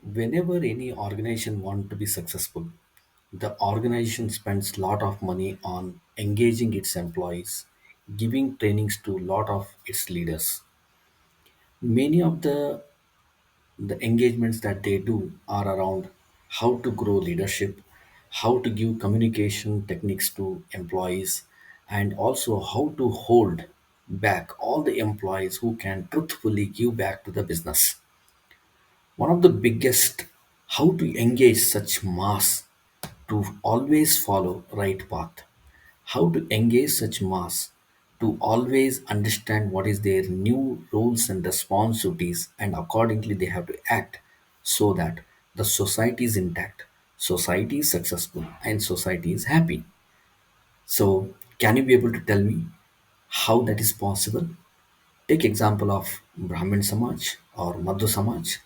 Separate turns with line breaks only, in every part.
Whenever any organization want to be successful, the organization spends lot of money on engaging its employees, giving trainings to lot of its leaders. Many of the engagements that they do are around how to grow leadership, how to give communication techniques to employees, and also how to hold back all the employees who can truthfully give back to the business. One of the biggest, how to engage such mass to always follow right path, how to engage such mass to always understand what is their new roles and responsibilities, and accordingly they have to act so that the society is intact, society is successful, and society is happy. So can you be able to tell me how that is possible? Take example of Brahmin Samaj or Madhu Samaj,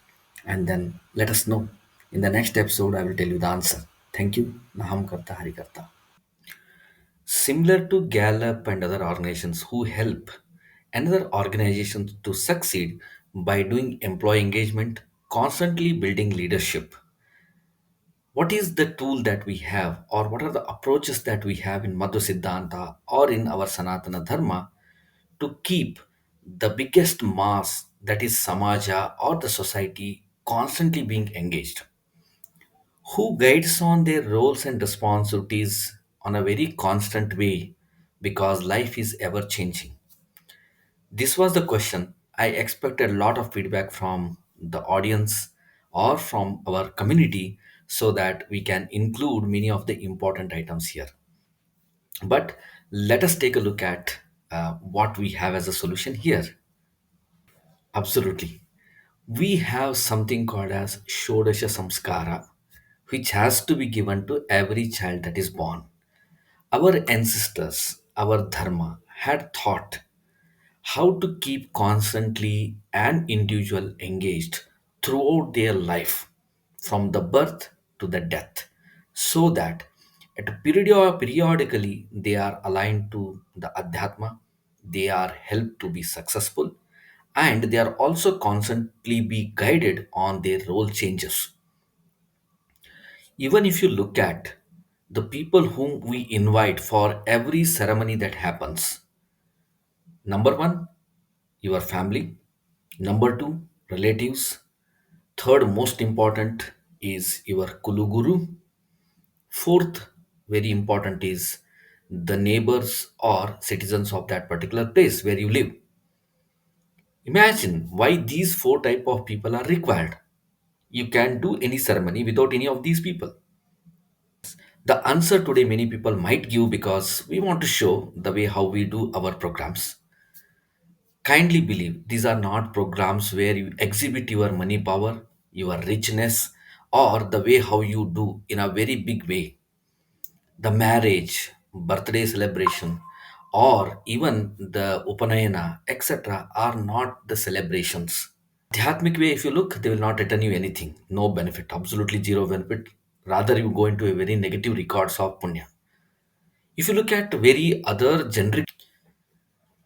and then let us know. In the next episode, I will tell you the answer. Thank you. Naham Karta Hari Karta. Similar to Gallup and other organizations who help another organization to succeed by doing employee engagement, constantly building leadership. What is the tool that we have, or what are the approaches that we have in Madhu Siddhanta or in our Sanatana Dharma to keep the biggest mass, that is Samaja or the society, constantly being engaged? Who guides on their roles and responsibilities on a very constant way because life is ever changing? This was the question. I expected a lot of feedback from the audience or from our community so that we can include many of the important items here. But let us take a look at what we have as a solution here. Absolutely. We have something called as Shodasha Samskara, which has to be given to every child that is born. Our ancestors, our Dharma, had thought how to keep constantly an individual engaged throughout their life from the birth to the death, so that periodically they are aligned to the adhyatma, they are helped to be successful, and they are also constantly be guided on their role changes. Even if you look at the people whom we invite for every ceremony that happens, number one, your family. Number two, relatives. Third, most important is your Kuluguru. Fourth, very important is the neighbors or citizens of that particular place where you live. Imagine why these four type of people are required. You can't do any ceremony without any of these people. The answer today many people might give because we want to show the way how we do our programs. Kindly believe these are not programs where you exhibit your money power, your richness, or the way how you do in a very big way. The marriage, birthday celebration, or even the Upanayana, etc., are not the celebrations. Dhyatmic way, if you look, they will not return you anything, no benefit, absolutely zero benefit. Rather, you go into a very negative records of punya. If you look at very other generic,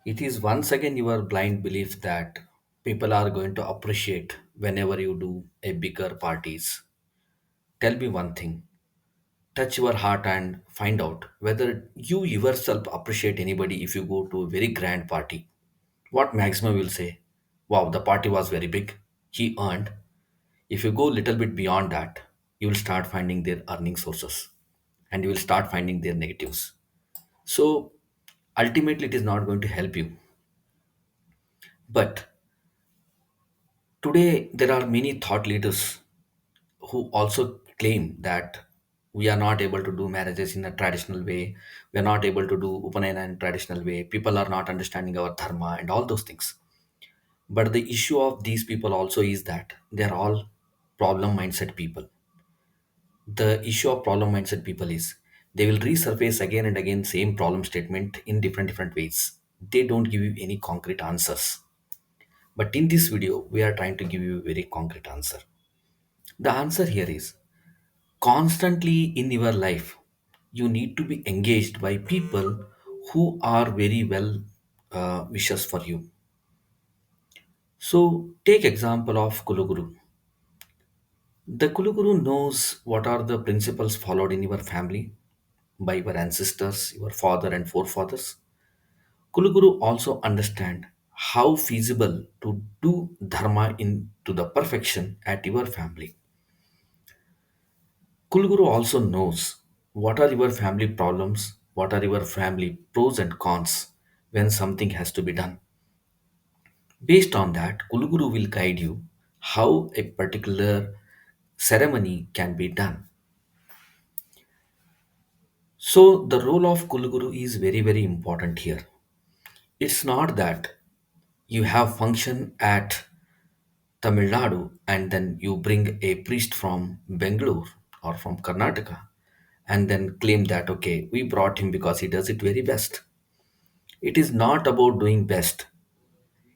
it is once again your blind belief that people are going to appreciate whenever you do a bigger parties. Tell me one thing. Touch your heart and find out whether you yourself appreciate anybody if you go to a very grand party. What maximum will say? Wow, the party was very big. He earned. If you go a little bit beyond that, you will start finding their earning sources and you will start finding their negatives. So ultimately, it is not going to help you. But today, there are many thought leaders who also claim that we are not able to do marriages in a traditional way. We are not able to do Upanayana in traditional way. People are not understanding our dharma and all those things. But the issue of these people also is that they are all problem mindset people. The issue of problem mindset people is they will resurface again and again same problem statement in different ways. They don't give you any concrete answers. But in this video, we are trying to give you a very concrete answer. The answer here is constantly in your life, you need to be engaged by people who are very well wishes for you. So take example of Kuluguru. The Kuluguru knows what are the principles followed in your family by your ancestors, your father and forefathers. Kuluguru also understand how feasible to do dharma into the perfection at your family. Kulguru also knows what are your family problems, what are your family pros and cons when something has to be done. Based on that, Kulguru will guide you how a particular ceremony can be done. So, the role of Kulguru is very, very important here. It's not that you have function at Tamil Nadu and then you bring a priest from Bangalore or from Karnataka and then claim that, okay, we brought him because he does it very best. It is not about doing best.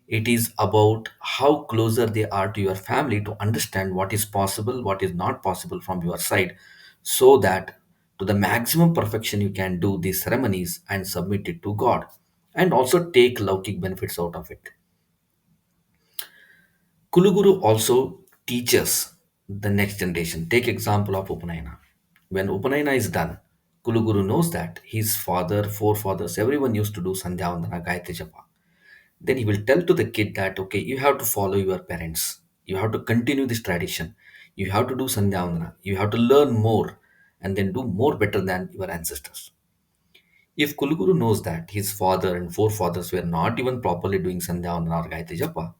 It is about how closer they are to your family to understand what is possible, what is not possible from your side, so that to the maximum perfection you can do these ceremonies and submit it to God and also take Laukik benefits out of it. Kuluguru also teaches the next generation. Take example of Upanayana. When Upanayana is done, Kuluguru knows that his father, forefathers, everyone used to do Sandhya Vandana, Gayatri Japa. Then he will tell to the kid that, okay, you have to follow your parents. You have to continue this tradition. You have to do Sandhya Vandana. You have to learn more and then do more better than your ancestors. If Kuluguru knows that his father and forefathers were not even properly doing Sandhya Vandana or Gayatri Japa,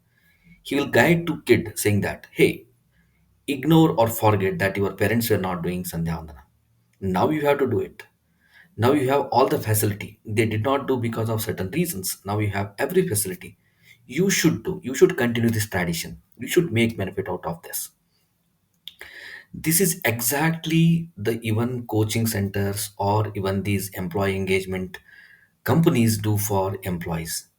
he will guide to kid saying that, hey, ignore or forget that your parents were not doing Sandhya Vandana. Now you have to do it. Now you have all the facility. They did not do because of certain reasons. Now you have every facility. You should do. You should continue this tradition. You should make benefit out of this. This is exactly the even coaching centers or even these employee engagement companies do for employees.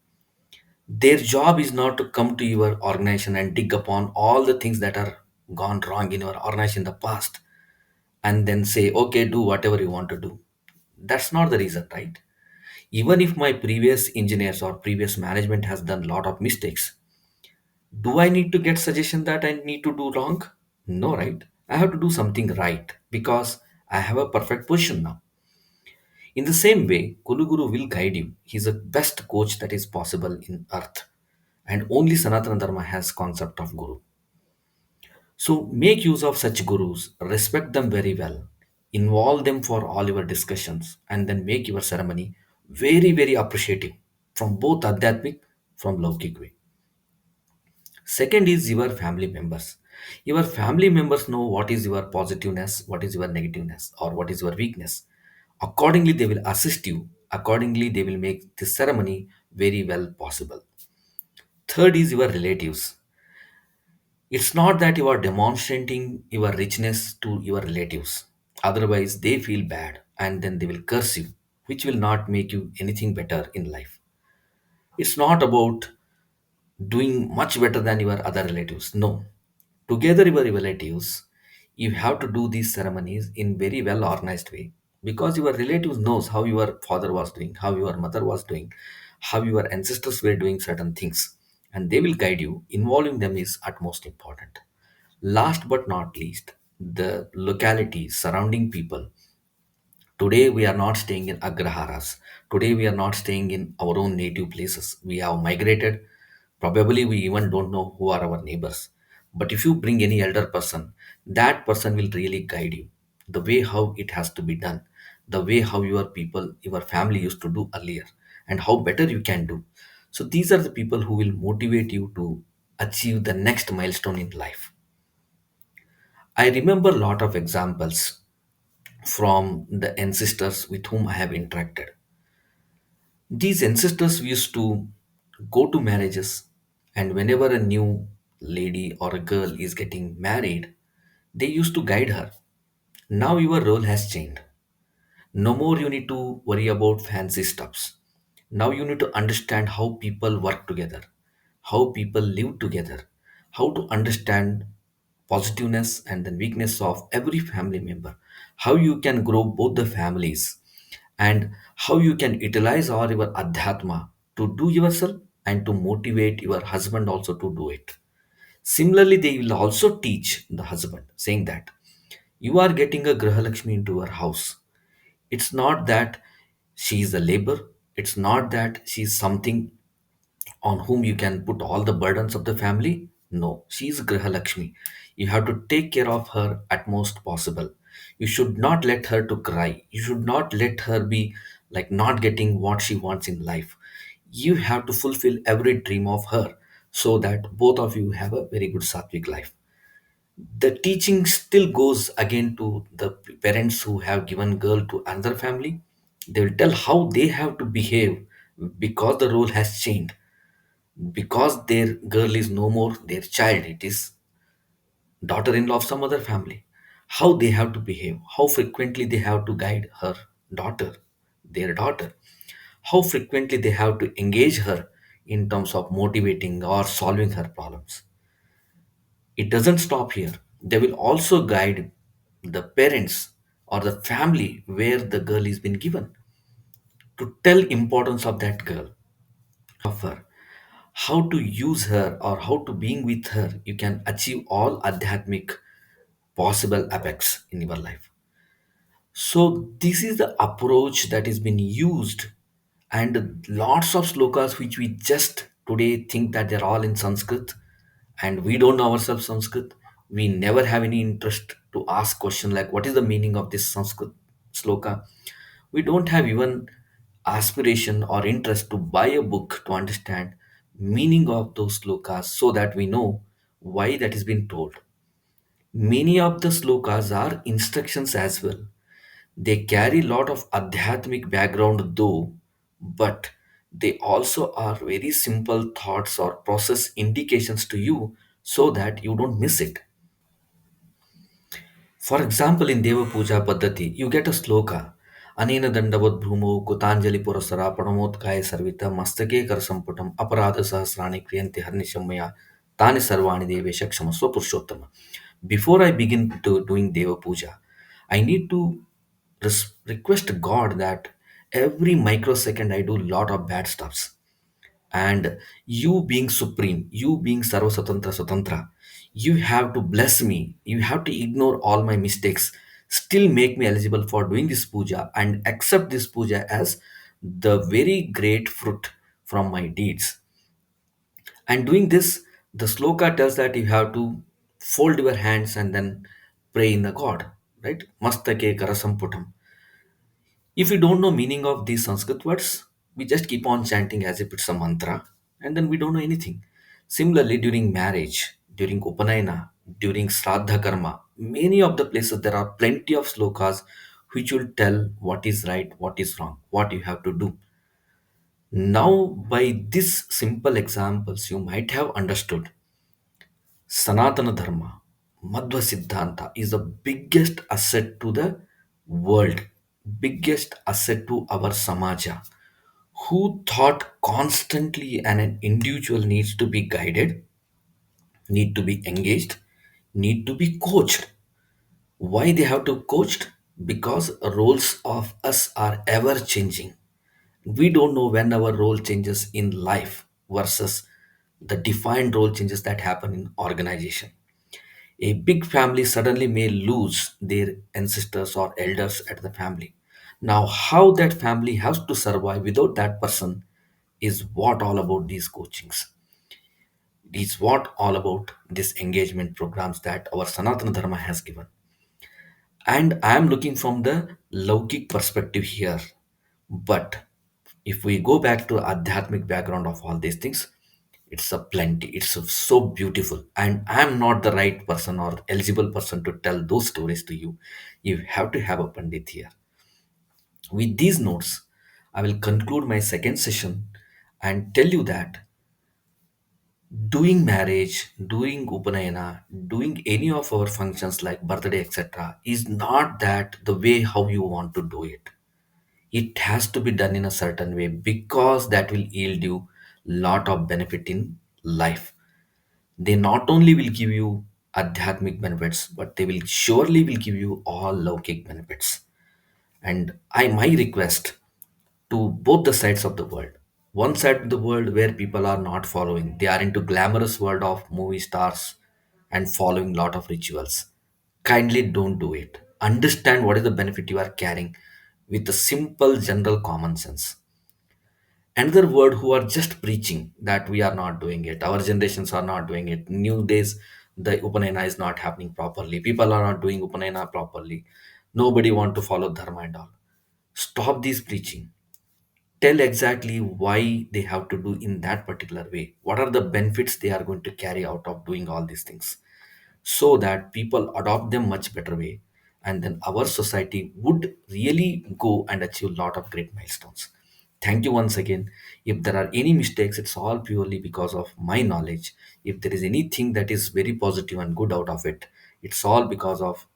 Their job is not to come to your organization and dig upon all the things that are gone wrong in your organization in the past and then say, okay, do whatever you want to do. That's not the reason, right? Even if my previous engineers or previous management has done a lot of mistakes, do I need to get suggestion that I need to do wrong? No, right? I have to do something right because I have a perfect position now. In the same way, Kuluguru will guide you. He's the best coach that is possible in earth. And only Sanatana Dharma has concept of guru. So make use of such gurus, respect them very well, involve them for all your discussions, and then make your ceremony very, very appreciative from both Adhyatmic from Laukik way. Second is your family members. Your family members know what is your positiveness, what is your negativeness, or what is your weakness. Accordingly, they will assist you. Accordingly, they will make this ceremony very well possible. Third is your relatives. It's not that you are demonstrating your richness to your relatives. Otherwise, they feel bad and then they will curse you, which will not make you anything better in life. It's not about doing much better than your other relatives. No. Together, your relatives, you have to do these ceremonies in very well organized way because your relatives knows how your father was doing, how your mother was doing, how your ancestors were doing certain things, and they will guide you. Involving them is utmost important. Last but not least, the locality surrounding people. Today we are not staying in agraharas. Today we are not staying in our own native places. We have migrated. Probably we even don't know who are our neighbors. But if you bring any elder person, that person will really guide you. The way how it has to be done, the way how your people, your family used to do earlier, and how better you can do. So these are the people who will motivate you to achieve the next milestone in life. I remember a lot of examples from the ancestors with whom I have interacted. These ancestors used to go to marriages, and whenever a new lady or a girl is getting married, they used to guide her. Now your role has changed. No more you need to worry about fancy stuffs. Now you need to understand how people work together, how people live together, how to understand positiveness and the weakness of every family member, how you can grow both the families, and how you can utilize all your adhyatma to do yourself and to motivate your husband also to do it. Similarly, they will also teach the husband, saying that you are getting a Grahalakshmi into your house. It's not that she is a labor, it's not that she is something on whom you can put all the burdens of the family. No, she is Grahalakshmi. You have to take care of her at most possible. You should not let her to cry. You should not let her be like not getting what she wants in life. You have to fulfill every dream of her so that both of you have a very good sattvic life. The teaching still goes again to the parents who have given girl to another family. They will tell how they have to behave because the role has changed, because their girl is no more their child, it is daughter-in-law of some other family. How they have to behave, how frequently they have to guide her daughter, their daughter, how frequently they have to engage her in terms of motivating or solving her problems. It doesn't stop here. They will also guide the parents or the family where the girl is been given, to tell importance of that girl, of her, how to use her or how to being with her you can achieve all adhyatmic possible apex in your life. So this is the approach that is been used, and lots of slokas which we just today think that they're all in Sanskrit, and we don't know ourselves Sanskrit. We never have any interest to ask question like what is the meaning of this Sanskrit sloka. We don't have even aspiration or interest to buy a book to understand meaning of those slokas so that we know why that is being told. Many of the slokas are instructions as well. They carry a lot of adhyatmic background though, but they also are very simple thoughts or process indications to you so that you don't miss it. For example, in Deva Puja Paddhati, you get a sloka. Anena Dandavad Bhumo Kutanjali Purasara Pranamotkai Sarvita Mastake Karasamputam Aparadha Sahasrani Kriyanti Harnishamaya Tani Sarvani Devesha Kshamaswa Purushottama. Before I begin to doing Deva Puja, I need to request God that every microsecond I do lot of bad stuffs, and you being supreme, you being sarva satantra swatantra, you have to bless me, you have to ignore all my mistakes, still make me eligible for doing this puja and accept this puja as the very great fruit from my deeds. And doing this, the sloka tells that you have to fold your hands and then pray in the god, right? Mastake karasamputam. If we don't know meaning of these Sanskrit words, we just keep on chanting as if it's a mantra, and then we don't know anything. Similarly, during marriage, during Upanayana, during Sraddha Karma, many of the places there are plenty of slokas which will tell what is right, what is wrong, what you have to do. Now, by these simple examples, you might have understood Sanatana Dharma, Madhva Siddhanta is the biggest asset to the world, biggest asset to our Samaja, who thought constantly and an individual needs to be guided, need to be engaged, need to be coached. Why they have to coached? Because roles of us are ever changing. We don't know when our role changes in life versus the defined role changes that happen in organization. A big family suddenly may lose their ancestors or elders at the family. Now, how that family has to survive without that person is what all about these coachings. Is what all about this engagement programs that our Sanatana Dharma has given. And I am looking from the Laukik perspective here. But if we go back to Adhyatmic background of all these things, it's a plenty. It's so beautiful. And I'm not the right person or eligible person to tell those stories to you. You have to have a Pandit here. With these notes, I will conclude my second session and tell you that doing marriage, doing Upanayana, doing any of our functions like birthday, etc., is not that the way how you want to do it. It has to be done in a certain way because that will yield you lot of benefit in life. They not only will give you adhyatmic benefits, but they will surely will give you all lockic benefits. And I my request to both the sides of the world. One side the world where people are not following, they are into glamorous world of movie stars and following lot of rituals. Kindly don't do it. Understand what is the benefit you are carrying with a simple general common sense. Another word who are just preaching that we are not doing it, our generations are not doing it, new days the upanayana is not happening properly, people are not doing upanayana properly, nobody want to follow dharma and all. Stop this preaching. Tell exactly why they have to do in that particular way, what are the benefits they are going to carry out of doing all these things, so that people adopt them much better way, and then our society would really go and achieve a lot of great milestones. Thank you once again. If there are any mistakes, it's all purely because of my knowledge. If there is anything that is very positive and good out of it, it's all because of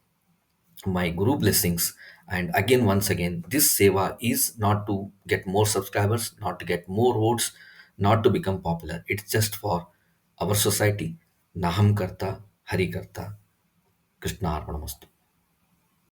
my guru blessings. And again, once again, this seva is not to get more subscribers, not to get more votes, not to become popular. It's just for our society. Naham karta, hari karta, krishna arpanamastu.